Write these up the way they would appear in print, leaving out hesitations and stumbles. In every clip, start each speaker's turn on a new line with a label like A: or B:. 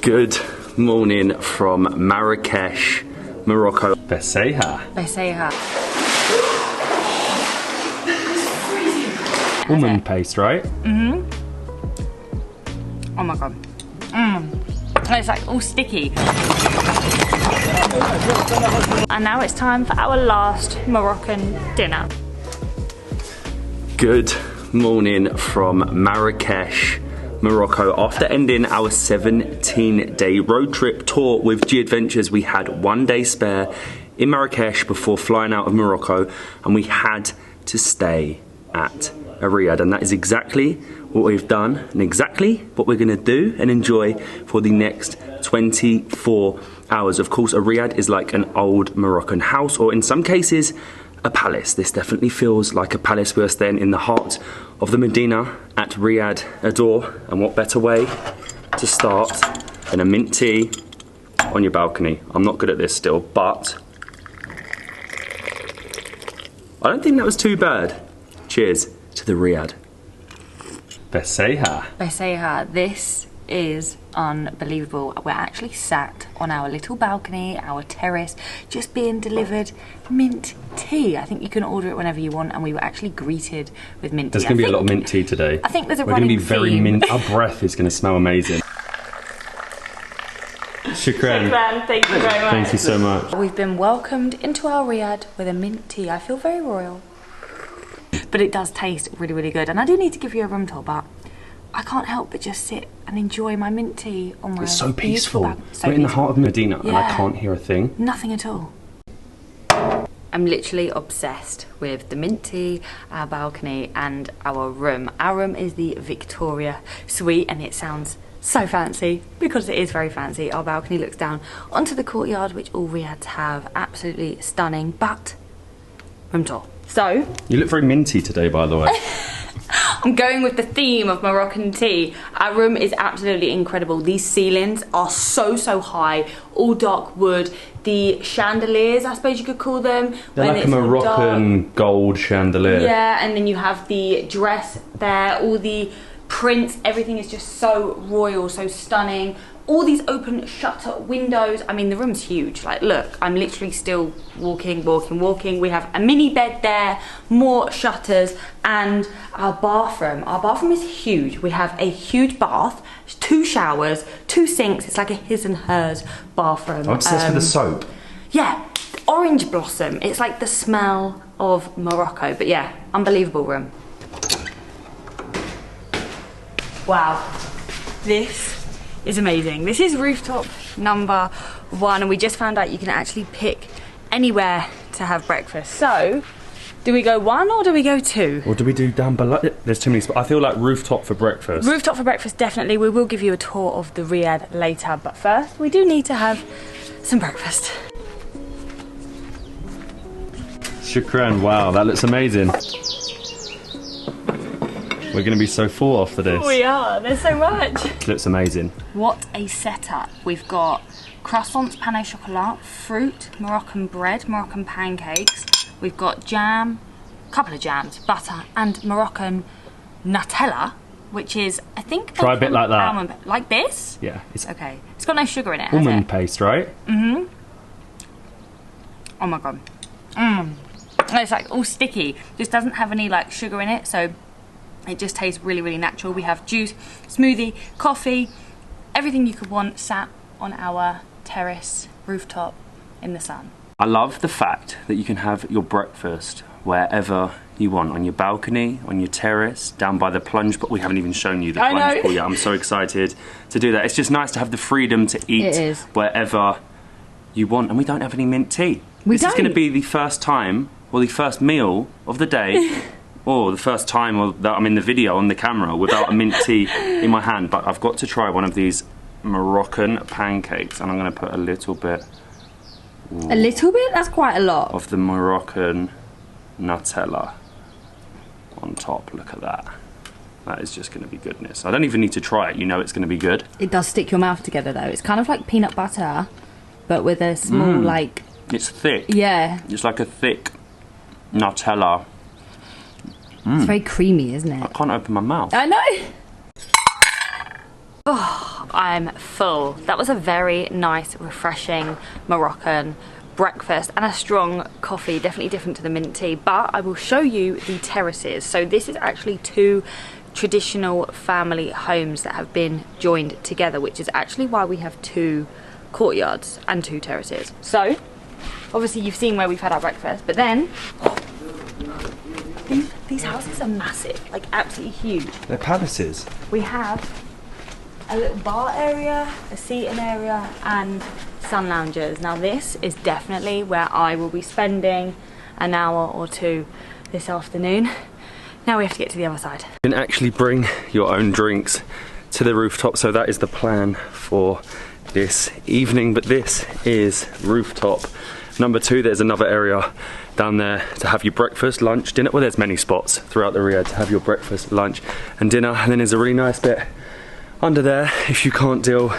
A: Good morning from Marrakesh, Morocco. Besseha.
B: Besseha.
A: Almond paste, right?
B: Mm-hmm. Oh my god. It's like all sticky. And now it's time for our last Moroccan dinner.
A: Good morning from Marrakesh, Morocco. After ending our 17-day road trip tour with G Adventures, we had 1 day spare in Marrakesh before flying out of Morocco, and we had to stay at Riad, and that is exactly what we've done and exactly what we're going to do and enjoy for the next 24 hours. Of course, a Riad is like an old Moroccan house, or in some cases a palace. This definitely feels like a palace. We are staying in the heart of the Medina at Riad Adore, and what better way to start than a mint tea on your balcony. I'm not good at this still, but I don't think that was too bad. Cheers to the Riad. Besseha.
B: Besseha. This is unbelievable. We're actually sat on our little balcony, our terrace, just being delivered mint tea. I think you can order it whenever you want, and we were actually greeted with mint tea.
A: There's going to be a lot of mint tea today.
B: I think there's a
A: We're going to be
B: running
A: very
B: theme.
A: mint. Our breath is going to smell amazing. Shukran.
B: Shukran, thank you very much.
A: Thank you so much.
B: We've been welcomed into our Riad with a mint tea. I feel very royal. But it does taste really, really good. And I do need to give you a room tour, but I can't help but just sit and enjoy my mint tea on my
A: It's so peaceful.
B: So
A: We're in the heart of Medina, and I
B: Yeah.
A: can't hear a thing.
B: Nothing at all. I'm literally obsessed with the mint tea, our balcony, and our room. Our room is the Victoria Suite, and it sounds so fancy because it is very fancy. Our balcony looks down onto the courtyard, which all Riads have. Absolutely stunning. But room tour. So
A: You look very minty today, by the way.
B: I'm going with the theme of Moroccan tea. Our room is absolutely incredible. These ceilings are so high, all dark wood. The chandeliers, I suppose you could call them.
A: They're like a Moroccan gold chandelier.
B: Yeah, and then you have the dress there, all the prints, everything is just so royal, so stunning. All these open shutter windows. I mean, the room's huge. Like, look, I'm literally still walking. We have a mini bed there, more shutters, and our bathroom. Our bathroom is huge. We have a huge bath, 2 showers, 2 sinks. It's like a his and hers bathroom.
A: I'm obsessed with the soap.
B: Yeah, orange blossom. It's like the smell of Morocco. But yeah, unbelievable room. Wow, this is amazing. This is rooftop number 1, and we just found out you can actually pick anywhere to have breakfast. So, do we go 1 or do we go 2?
A: Or do we do down below? There's too many spots. I feel like rooftop for breakfast.
B: Rooftop for breakfast, definitely. We will give you a tour of the Riad later, but first we do need to have some breakfast.
A: Shukran. Wow, that looks amazing. We're going to be so full after this.
B: We are, there's so much.
A: It looks amazing.
B: What a setup. We've got croissants, pain au chocolat, fruit, Moroccan bread, Moroccan pancakes. We've got jam, a couple of jams, butter, and Moroccan Nutella, which is, I think...
A: Try a bit like that.
B: Almond, like this?
A: Yeah. It's
B: Okay. It's got no sugar in it, has
A: almond
B: it?
A: paste, right?
B: Mm-hmm. Oh my god. It's like all sticky. Just doesn't have any like sugar in it, so it just tastes really, really natural. We have juice, smoothie, coffee, everything you could want sat on our terrace rooftop in the sun.
A: I love the fact that you can have your breakfast wherever you want, on your balcony, on your terrace, down by the Plunge, but we haven't even shown you the Plunge pool yet. I'm so excited to do that. It's just nice to have the freedom to eat wherever you want, and we don't have any mint tea. This is going to be the first time, or the first meal of the day, or the first time that I'm in the video on the camera without a mint tea in my hand, but I've got to try one of these Moroccan pancakes, and I'm going to put a little bit... Ooh,
B: a little bit? That's quite a lot.
A: Of the Moroccan Nutella on top. Look at that. That is just going to be goodness. I don't even need to try it. You know it's going to be good.
B: It does stick your mouth together though. It's kind of like peanut butter, but with a small like...
A: It's thick.
B: Yeah.
A: It's like a thick Nutella.
B: It's very creamy, isn't it?
A: I can't open my mouth.
B: I know. Oh, I'm full. That was a very nice, refreshing Moroccan breakfast and a strong coffee, definitely different to the mint tea, but I will show you the terraces. So this is actually two traditional family homes that have been joined together, which is actually why we have two courtyards and two terraces. So obviously you've seen where we've had our breakfast, but then these houses are massive, like absolutely huge.
A: They're palaces.
B: We have a little bar area, a seating area, and sun loungers. Now this is definitely where I will be spending an hour or two this afternoon. Now we have to get to the other side.
A: You can actually bring your own drinks to the rooftop, so that is the plan for this evening. But this is rooftop number 2. There's another area down there to have your breakfast, lunch, dinner. Well, there's many spots throughout the Riad to have your breakfast, lunch and dinner. And then there's a really nice bit under there if you can't deal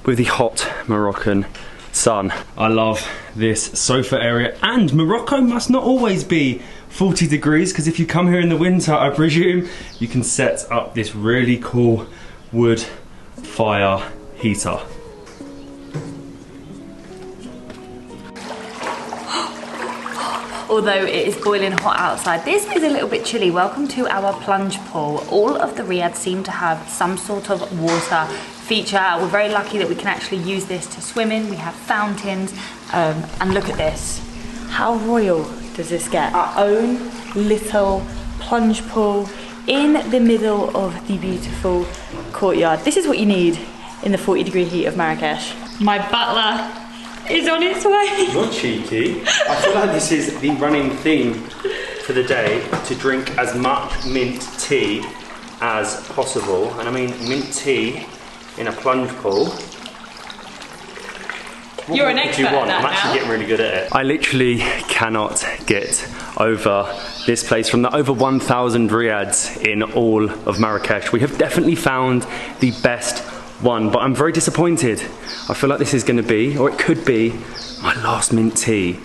A: with the hot Moroccan sun. I love this sofa area, and Morocco must not always be 40 degrees, because if you come here in the winter, I presume you can set up this really cool wood fire heater.
B: Although it is boiling hot outside, this is a little bit chilly. Welcome to our plunge pool. All of the Riad seem to have some sort of water feature. We're very lucky that we can actually use this to swim in. We have fountains, and look at this. How royal does this get? Our own little plunge pool in the middle of the beautiful courtyard. This is what you need in the 40-degree heat of Marrakesh. My butler is on its way.
A: Not cheeky. I feel like this is the running theme for the day, to drink as much mint tea as possible. And I mean mint tea in a plunge pool.
B: You're an expert at that
A: I'm actually getting really good at it. I literally cannot get over this place. From the over 1,000 riads in all of Marrakesh, we have definitely found the best one, but I'm very disappointed. I feel like this is going to be, or it could be, my last mint tea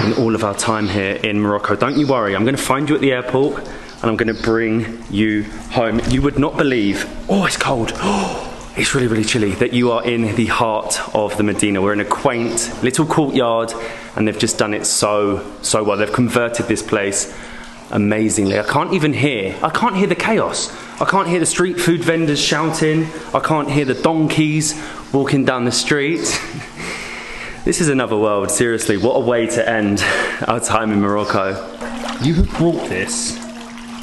A: in all of our time here in Morocco. Don't you worry, I'm going to find you at the airport and I'm going to bring you home. You would not believe, oh, it's cold. Oh, it's really, really chilly, that you are in the heart of the Medina. We're in a quaint little courtyard, and they've just done it so well. They've converted this place amazingly. I can't hear the chaos. I can't hear the street food vendors shouting. I can't hear the donkeys walking down the street. This is another world, seriously. What a way to end our time in Morocco. You have brought this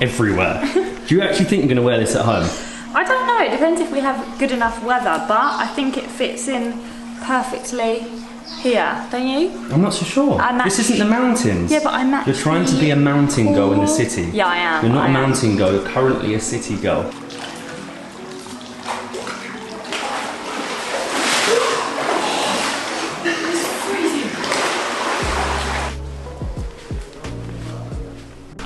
A: everywhere. Do you actually think you're going to wear this at home?
B: I don't know, it depends if we have good enough weather, but I think it fits in perfectly here, don't you?
A: I'm not so sure. This isn't the mountains.
B: Yeah, but I'm actually...
A: You're trying to be a mountain girl in the city.
B: Yeah, I am.
A: You're not a mountain girl, you're currently a city girl.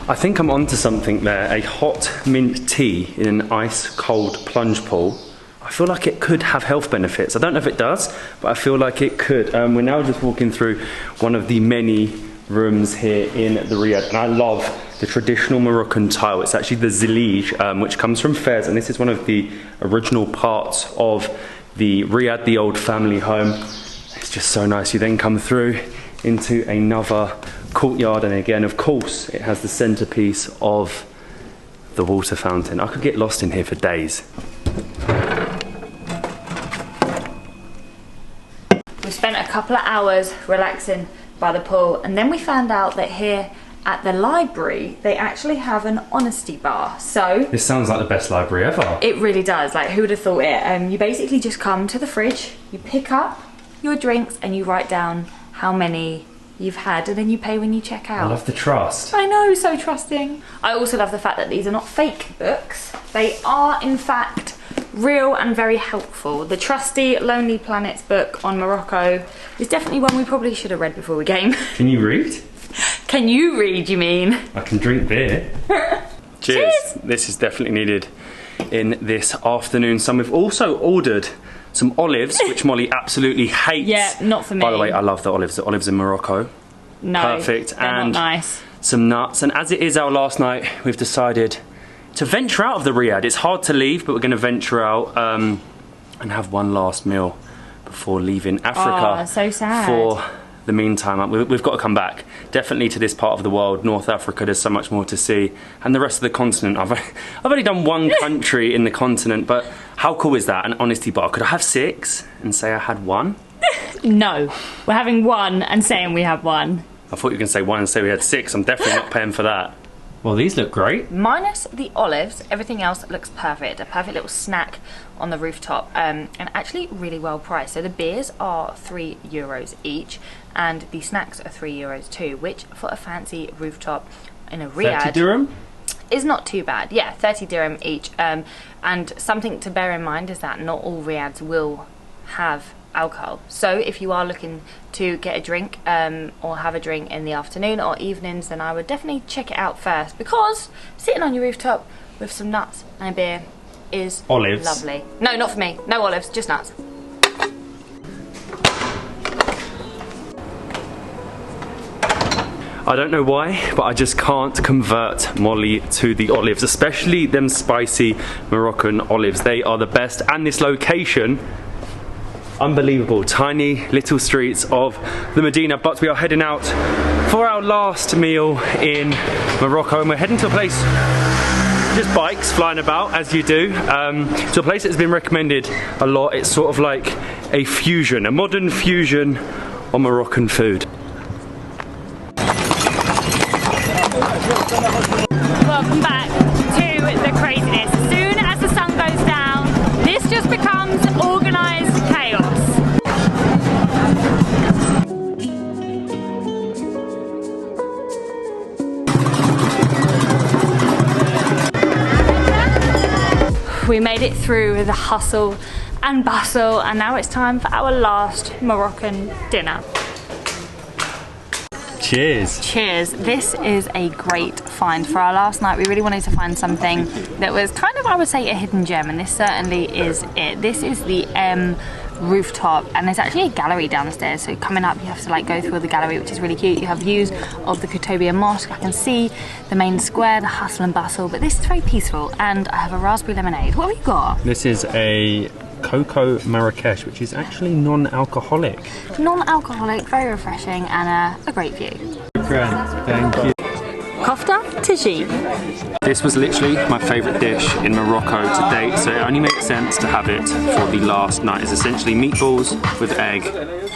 A: I think I'm onto something there. A hot mint tea in an ice cold plunge pool. I feel like it could have health benefits. I don't know if it does, but I feel like it could. We're now just walking through one of the many rooms here in the Riad, and I love the traditional Moroccan tile. It's actually the zilij, which comes from Fez, and this is one of the original parts of the Riad, the old family home. It's just so nice. You then come through into another courtyard, and again, of course, it has the centerpiece of the water fountain. I could get lost in here for days.
B: We spent a couple of hours relaxing by the pool, and then we found out that here at the library they actually have an honesty bar. So
A: this sounds like the best library ever.
B: It really does. Like, who would have thought it? You basically just come to the fridge, you pick up your drinks, and you write down how many you've had, and then you pay when you check out.
A: I love the trust.
B: I know, so trusting. I also love the fact that these are not fake books. They are, in fact, real and very helpful. The trusty Lonely Planets book on Morocco is definitely one we probably should have read before we came.
A: Can you read?
B: Can you read, you mean?
A: I can drink beer. Cheers. This is definitely needed in this afternoon sun. We've also ordered some olives, which Molly absolutely hates.
B: Yeah, not for me.
A: By the way, I love the olives. The olives in Morocco.
B: No,
A: perfect.
B: They're
A: and
B: not nice.
A: Some nuts. And as it is our last night, we've decided to venture out of the Riad. It's hard to leave, but we're going to venture out. and have one last meal before leaving Africa.
B: Oh, so sad.
A: For the meantime, we've got to come back. Definitely to this part of the world, North Africa. There's so much more to see, and the rest of the continent. I've only done one country in the continent, but how cool is that? An honesty bar. Could I have 6 and say I had 1?
B: No, we're having 1 and saying we have 1.
A: I thought you were going to say 1 and say we had 6. I'm definitely not paying for that. Well, these look great.
B: Minus the olives, everything else looks perfect. A perfect little snack on the rooftop, and actually really well priced. So the beers are €3 each, and the snacks are €3 too, which for a fancy rooftop in a Riad
A: 30 dirham?
B: is not too bad. Yeah, 30 dirham each. And something to bear in mind is that not all Riads will have alcohol. So if you are looking to get a drink or have a drink in the afternoon or evenings, then I would definitely check it out first, because sitting on your rooftop with some nuts and a beer is
A: olives.
B: Lovely. No, not for me. No olives, just nuts.
A: I don't know why, but I just can't convert Molly to the olives, especially them spicy Moroccan olives. They are the best, and this location, unbelievable. Tiny little streets of the Medina, but we are heading out for our last meal in Morocco, and we're heading to a place, just bikes flying about as you do, to a place that's been recommended a lot. It's sort of like a fusion, a modern fusion on Moroccan food.
B: Welcome back to the craziness. As soon as the sun goes down, this just becomes organised chaos. We made it through the hustle and bustle, and now it's time for our last Moroccan dinner.
A: Cheers.
B: Cheers. This is a great find for our last night. We really wanted to find something that was kind of, I would say, a hidden gem, and this certainly is it. This is the Rooftop, and there's actually a gallery downstairs, so coming up you have to like go through the gallery, which is really cute. You have views of the Kutobia Mosque. I can see the main square, the hustle and bustle, but this is very peaceful, and I have a raspberry lemonade. What have we got?
A: This is a Cocoa Marrakesh, which is actually non-alcoholic.
B: Non-alcoholic, very refreshing, and a great view.
A: Thank you.
B: Kofta tagine.
A: This was literally my favourite dish in Morocco to date, so it only makes sense to have it for the last night. It's essentially meatballs with egg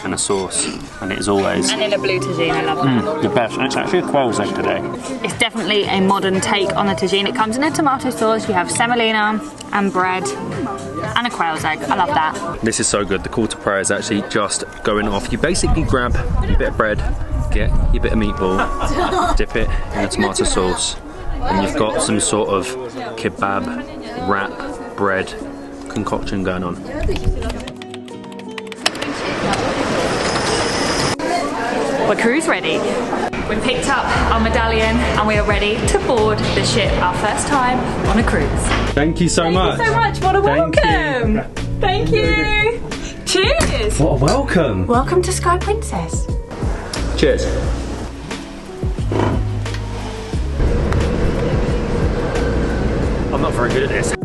A: and a sauce, and it is always...
B: And in a blue tagine, I love that.
A: The best, and it's actually a quail's egg today.
B: It's definitely a modern take on the tagine. It comes in a tomato sauce, you have semolina and bread and a quail's egg. I love that.
A: This is so good. The call to prayer is actually just going off. You basically grab a bit of bread, get your bit of meatball, dip it in the tomato sauce, and you've got some sort of kebab, wrap, bread concoction going on.
B: We're cruise ready. We picked up our medallion and we are ready to board the ship, our first time on a cruise.
A: Thank you so much.
B: Thank you so much. What a welcome. Thank you. Cheers.
A: What a welcome.
B: Welcome to Sky Princess.
A: Cheers. I'm not very good at this.